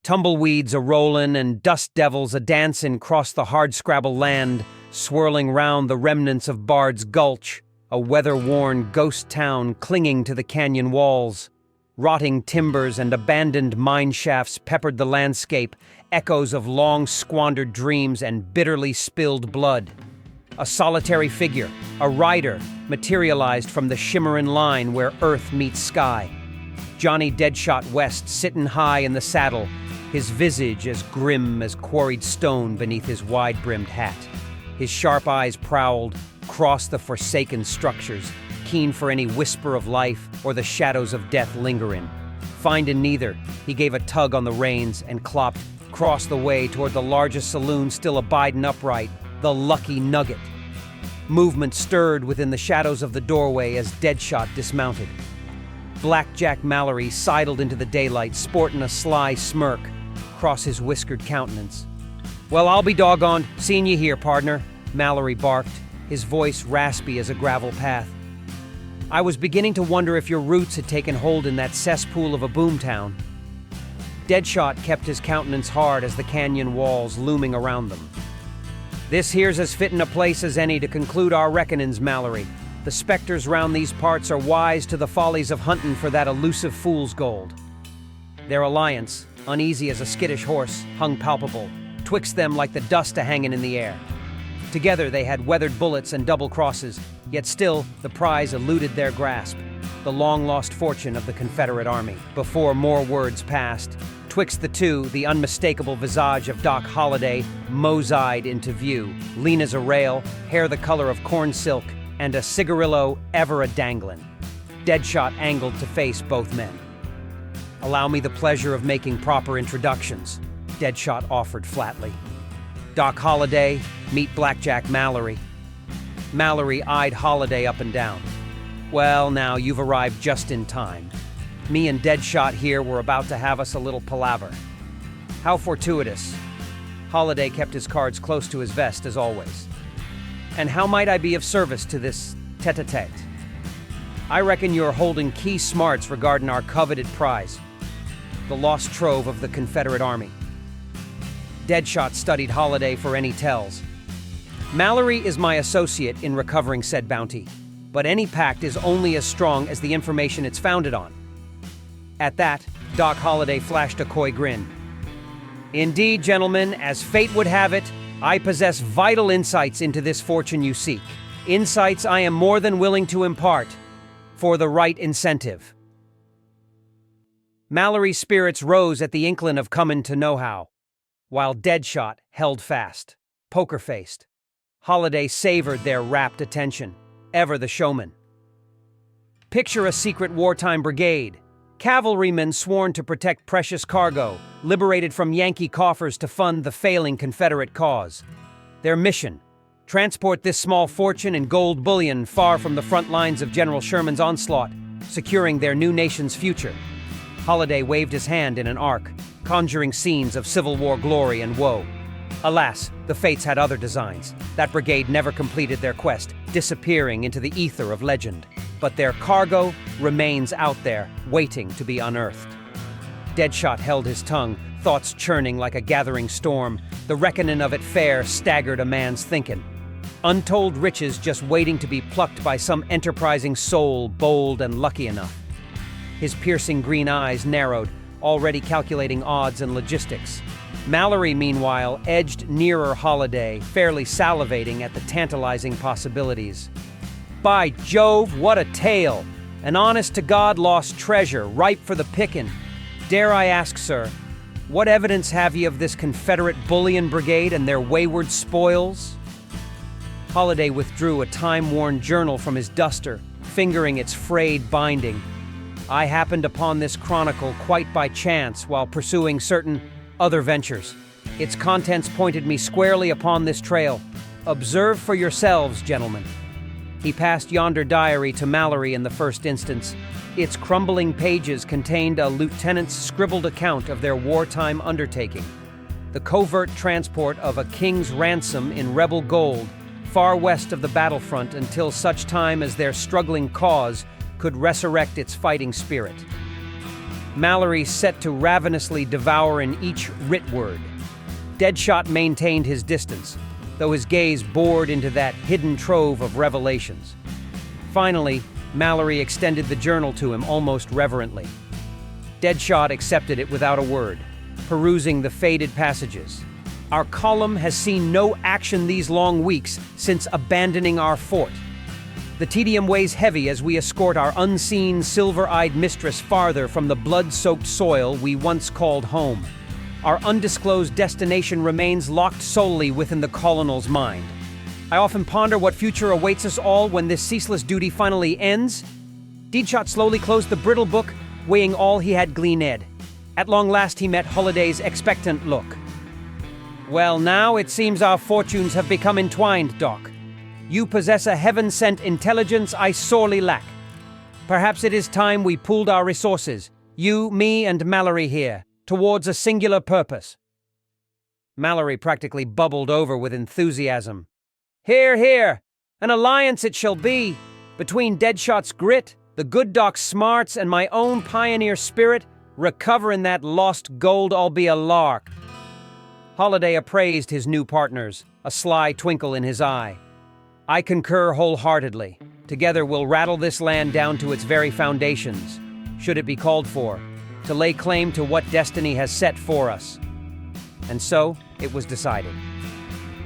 Tumbleweeds a-rollin' and dust devils a-dancin' cross the hard-scrabble land, swirling round the remnants of Bard's Gulch, a weather-worn ghost town clinging to the canyon walls. Rotting timbers and abandoned mine shafts peppered the landscape, echoes of long-squandered dreams and bitterly spilled blood. A solitary figure, a rider, materialized from the shimmerin' line where earth meets sky. Johnny Deadshot West sittin' high in the saddle, his visage as grim as quarried stone beneath his wide-brimmed hat. His sharp eyes prowled, crossed the forsaken structures, keen for any whisper of life or the shadows of death lingering. Finding neither, he gave a tug on the reins and clopped across the way toward the largest saloon still abiding upright, the Lucky Nugget. Movement stirred within the shadows of the doorway as Deadshot dismounted. Black Jack Mallory sidled into the daylight, sporting a sly smirk across his whiskered countenance. "Well, I'll be doggoned, seeing you here, pardner," Mallory barked, his voice raspy as a gravel path. "I was beginning to wonder if your roots had taken hold in that cesspool of a boomtown." Deadshot kept his countenance hard as the canyon walls looming around them. "This here's as fittin' a place as any to conclude our reckonin's, Mallory. The specters round these parts are wise to the follies of huntin' for that elusive fool's gold." Their alliance, uneasy as a skittish horse, hung palpable, twixt them like the dust a-hangin' in the air. Together they had weathered bullets and double crosses, yet still the prize eluded their grasp, the long-lost fortune of the Confederate Army. Before more words passed, twixt the two, the unmistakable visage of Doc Holliday moseyed into view, lean as a rail, hair the color of corn silk, and a cigarillo ever a-danglin'. Deadshot angled to face both men. "Allow me the pleasure of making proper introductions," Deadshot offered flatly. "Doc Holliday, meet Black Jack Mallory." Mallory eyed Holliday up and down. "Well, now, you've arrived just in time. Me and Deadshot here were about to have us a little palaver." "How fortuitous." Holliday kept his cards close to his vest, as always. "And how might I be of service to this tete-a-tete?" "I reckon you're holding key smarts regarding our coveted prize, the lost trove of the Confederate Army." Deadshot studied Holliday for any tells. "Mallory is my associate in recovering said bounty, but any pact is only as strong as the information it's founded on." At that, Doc Holliday flashed a coy grin. "Indeed, gentlemen, as fate would have it, I possess vital insights into this fortune you seek. Insights I am more than willing to impart, for the right incentive." Mallory's spirits rose at the inkling of comin' to know-how, while Deadshot held fast, poker-faced. Holliday savored their rapt attention, ever the showman. "Picture a secret wartime brigade, cavalrymen sworn to protect precious cargo, liberated from Yankee coffers to fund the failing Confederate cause. Their mission: transport this small fortune in gold bullion far from the front lines of General Sherman's onslaught, securing their new nation's future." Holliday waved his hand in an arc, conjuring scenes of Civil War glory and woe. Alas, the fates had other designs. That brigade never completed their quest, disappearing into the ether of legend. But their cargo remains out there, waiting to be unearthed. Deadshot held his tongue, thoughts churning like a gathering storm. The reckoning of it fair staggered a man's thinking. Untold riches just waiting to be plucked by some enterprising soul bold and lucky enough. His piercing green eyes narrowed, already calculating odds and logistics. Mallory, meanwhile, edged nearer Holliday, fairly salivating at the tantalizing possibilities. "By Jove, what a tale! An honest-to-God lost treasure, ripe for the pickin'. Dare I ask, sir, what evidence have ye of this Confederate bullion brigade and their wayward spoils?" Holliday withdrew a time-worn journal from his duster, fingering its frayed binding. "I happened upon this chronicle quite by chance while pursuing certain other ventures. Its contents pointed me squarely upon this trail. Observe for yourselves, gentlemen." He passed yonder diary to Mallory in the first instance. Its crumbling pages contained a lieutenant's scribbled account of their wartime undertaking. The covert transport of a king's ransom in rebel gold, far west of the battlefront until such time as their struggling cause could resurrect its fighting spirit. Mallory set to ravenously devour in each writ word. Deadshot maintained his distance, though his gaze bored into that hidden trove of revelations. Finally, Mallory extended the journal to him almost reverently. Deadshot accepted it without a word, perusing the faded passages. Our column has seen no action these long weeks since abandoning our fort. The tedium weighs heavy as we escort our unseen, silver-eyed mistress farther from the blood-soaked soil we once called home. Our undisclosed destination remains locked solely within the colonel's mind. I often ponder what future awaits us all when this ceaseless duty finally ends. Deadshot slowly closed the brittle book, weighing all he had gleaned. At long last he met Holliday's expectant look. "Well, now it seems our fortunes have become entwined, Doc. You possess a heaven-sent intelligence I sorely lack. Perhaps it is time we pooled our resources, you, me, and Mallory here, towards a singular purpose." Mallory practically bubbled over with enthusiasm. "Hear, hear! An alliance it shall be, between Deadshot's grit, the good Doc's smarts, and my own pioneer spirit, recovering that lost gold all be a lark." Holliday appraised his new partners, a sly twinkle in his eye. "I concur wholeheartedly. Together we'll rattle this land down to its very foundations, should it be called for, to lay claim to what destiny has set for us." And so, it was decided.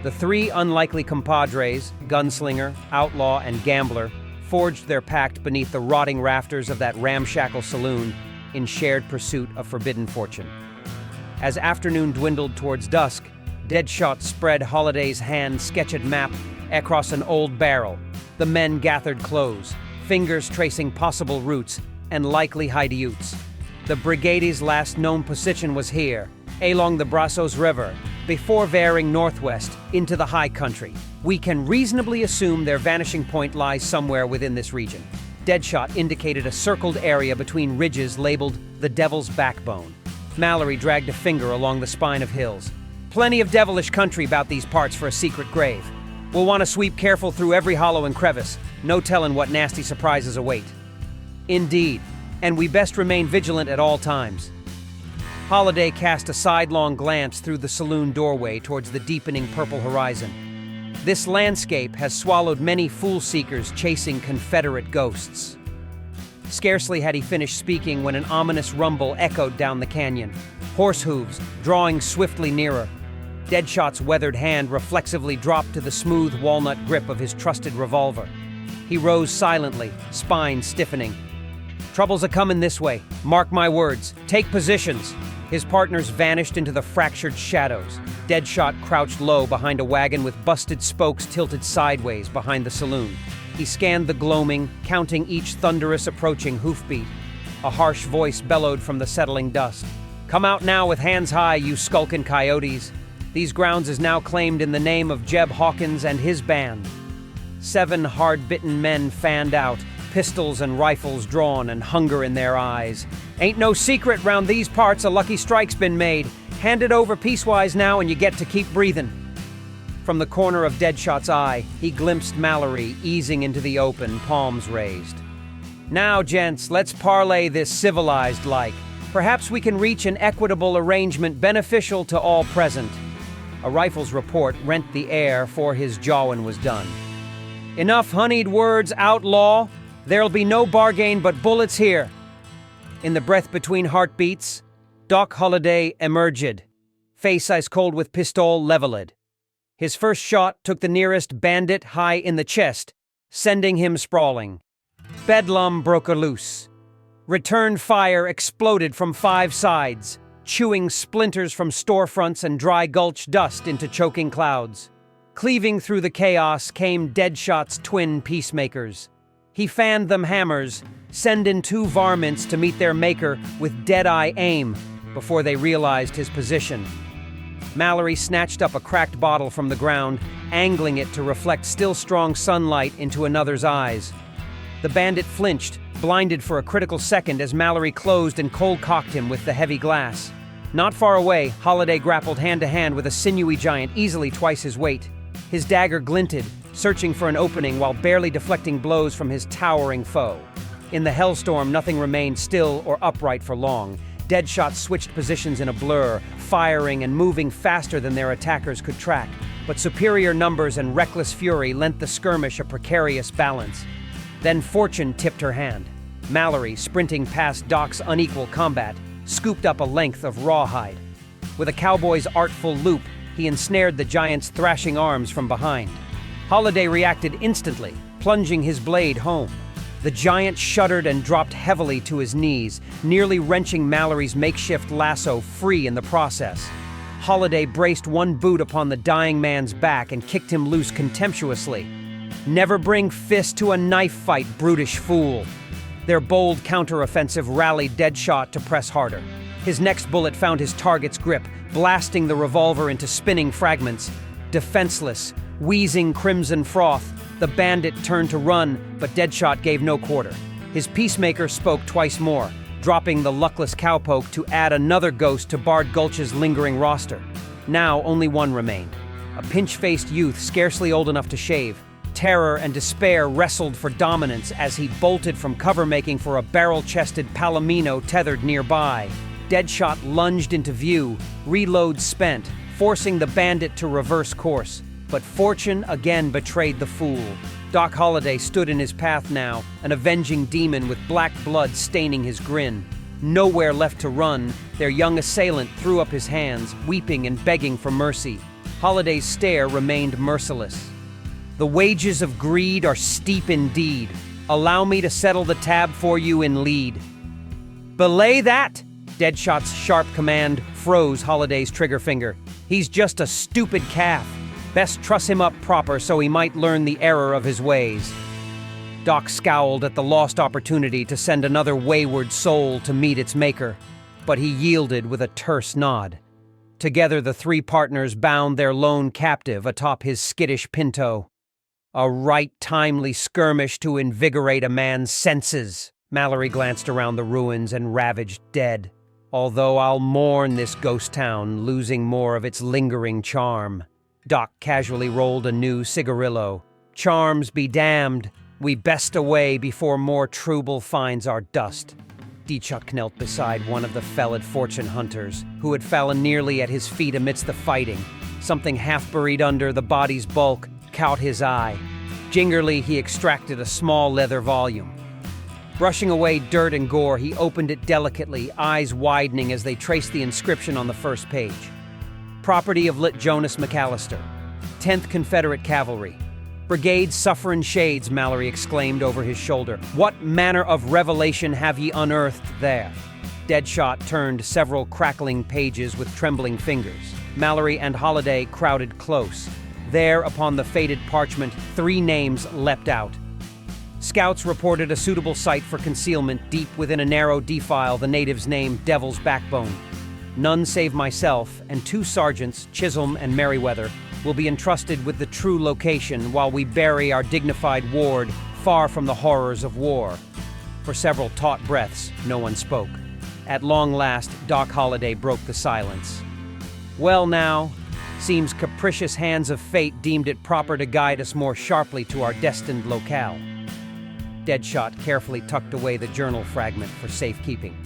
The three unlikely compadres, gunslinger, outlaw, and gambler, forged their pact beneath the rotting rafters of that ramshackle saloon in shared pursuit of forbidden fortune. As afternoon dwindled towards dusk, Deadshot spread Holliday's hand-sketched map across an old barrel. The men gathered close, fingers tracing possible routes and likely hideouts. The brigade's last known position was here, along the Brazos River, before veering northwest into the high country. We can reasonably assume their vanishing point lies somewhere within this region. Deadshot indicated a circled area between ridges labeled the Devil's Backbone. Mallory dragged a finger along the spine of hills. "Plenty of devilish country about these parts for a secret grave. We'll want to sweep careful through every hollow and crevice. No telling what nasty surprises await." "Indeed, and we best remain vigilant at all times." Holliday cast a sidelong glance through the saloon doorway towards the deepening purple horizon. This landscape has swallowed many fool-seekers chasing Confederate ghosts. Scarcely had he finished speaking when an ominous rumble echoed down the canyon. Horse hooves, drawing swiftly nearer. Deadshot's weathered hand reflexively dropped to the smooth walnut grip of his trusted revolver. He rose silently, spine stiffening. "Trouble's a-comin' this way. Mark my words. Take positions." His partners vanished into the fractured shadows. Deadshot crouched low behind a wagon with busted spokes tilted sideways behind the saloon. He scanned the gloaming, counting each thunderous approaching hoofbeat. A harsh voice bellowed from the settling dust. "Come out now with hands high, you skulkin' coyotes. These grounds is now claimed in the name of Jeb Hawkins and his band." 7 hard-bitten men fanned out, pistols and rifles drawn and hunger in their eyes. "Ain't no secret round these parts a lucky strike's been made. Hand it over piecewise now and you get to keep breathing." From the corner of Deadshot's eye, he glimpsed Mallory easing into the open, palms raised. "Now, gents, let's parlay this civilized-like. Perhaps we can reach an equitable arrangement beneficial to all present." A rifle's report rent the air, for his jawing was done. "Enough honeyed words, outlaw. There'll be no bargain but bullets here." In the breath between heartbeats, Doc Holliday emerged, face ice cold with pistol leveled. His first shot took the nearest bandit high in the chest, sending him sprawling. Bedlam broke loose. Return fire exploded from 5 sides, chewing splinters from storefronts and dry Gulch dust into choking clouds. Cleaving through the chaos came Deadshot's twin peacemakers. He fanned them hammers, sending 2 varmints to meet their maker with dead-eye aim before they realized his position. Mallory snatched up a cracked bottle from the ground, angling it to reflect still strong sunlight into another's eyes. The bandit flinched, blinded for a critical second as Mallory closed and cold-cocked him with the heavy glass. Not far away, Holliday grappled hand-to-hand with a sinewy giant easily twice his weight. His dagger glinted, searching for an opening while barely deflecting blows from his towering foe. In the hellstorm, nothing remained still or upright for long. Deadshot switched positions in a blur, firing and moving faster than their attackers could track. But superior numbers and reckless fury lent the skirmish a precarious balance. Then fortune tipped her hand. Mallory, sprinting past Doc's unequal combat, scooped up a length of rawhide. With a cowboy's artful loop, he ensnared the giant's thrashing arms from behind. Holliday reacted instantly, plunging his blade home. The giant shuddered and dropped heavily to his knees, nearly wrenching Mallory's makeshift lasso free in the process. Holliday braced one boot upon the dying man's back and kicked him loose contemptuously. "Never bring fist to a knife fight, brutish fool." Their bold counteroffensive rallied Deadshot to press harder. His next bullet found his target's grip, blasting the revolver into spinning fragments. Defenseless, wheezing crimson froth, the bandit turned to run, but Deadshot gave no quarter. His peacemaker spoke twice more, dropping the luckless cowpoke to add another ghost to Bard Gulch's lingering roster. Now only one remained, a pinch-faced youth scarcely old enough to shave. Terror and despair wrestled for dominance as he bolted from cover-making for a barrel-chested palomino tethered nearby. Deadshot lunged into view, reload spent, forcing the bandit to reverse course. But fortune again betrayed the fool. Doc Holliday stood in his path now, an avenging demon with black blood staining his grin. Nowhere left to run, their young assailant threw up his hands, weeping and begging for mercy. Holliday's stare remained merciless. "The wages of greed are steep indeed. Allow me to settle the tab for you in lead." "Belay that!" Deadshot's sharp command froze Holliday's trigger finger. "He's just a stupid calf. Best truss him up proper so he might learn the error of his ways." Doc scowled at the lost opportunity to send another wayward soul to meet its maker, but he yielded with a terse nod. Together the three partners bound their lone captive atop his skittish pinto. A right timely skirmish to invigorate a man's senses. Mallory glanced around the ruins and ravaged dead. "Although I'll mourn this ghost town, losing more of its lingering charm." Doc casually rolled a new cigarillo. "Charms be damned. We best away before more trouble finds our dust." Deadshot knelt beside one of the felled fortune hunters, who had fallen nearly at his feet amidst the fighting. Something half buried under the body's bulk caught his eye. Gingerly, he extracted a small leather volume. Brushing away dirt and gore, he opened it delicately, eyes widening as they traced the inscription on the first page. "Property of Lit Jonas McAllister, 10th Confederate Cavalry. Brigade Suffering Shades," Mallory exclaimed over his shoulder. "What manner of revelation have ye unearthed there?" Deadshot turned several crackling pages with trembling fingers. Mallory and Holliday crowded close. There, upon the faded parchment, three names leapt out. Scouts reported a suitable site for concealment deep within a narrow defile the natives named Devil's Backbone. None save myself and two sergeants, Chisholm and Merriweather, will be entrusted with the true location while we bury our dignified ward far from the horrors of war. For several taut breaths, no one spoke. At long last, Doc Holliday broke the silence. "Well now, seems capricious hands of fate deemed it proper to guide us more sharply to our destined locale." Deadshot carefully tucked away the journal fragment for safekeeping.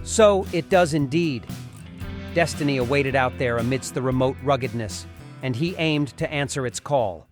"So it does indeed." Destiny awaited out there amidst the remote ruggedness, and he aimed to answer its call.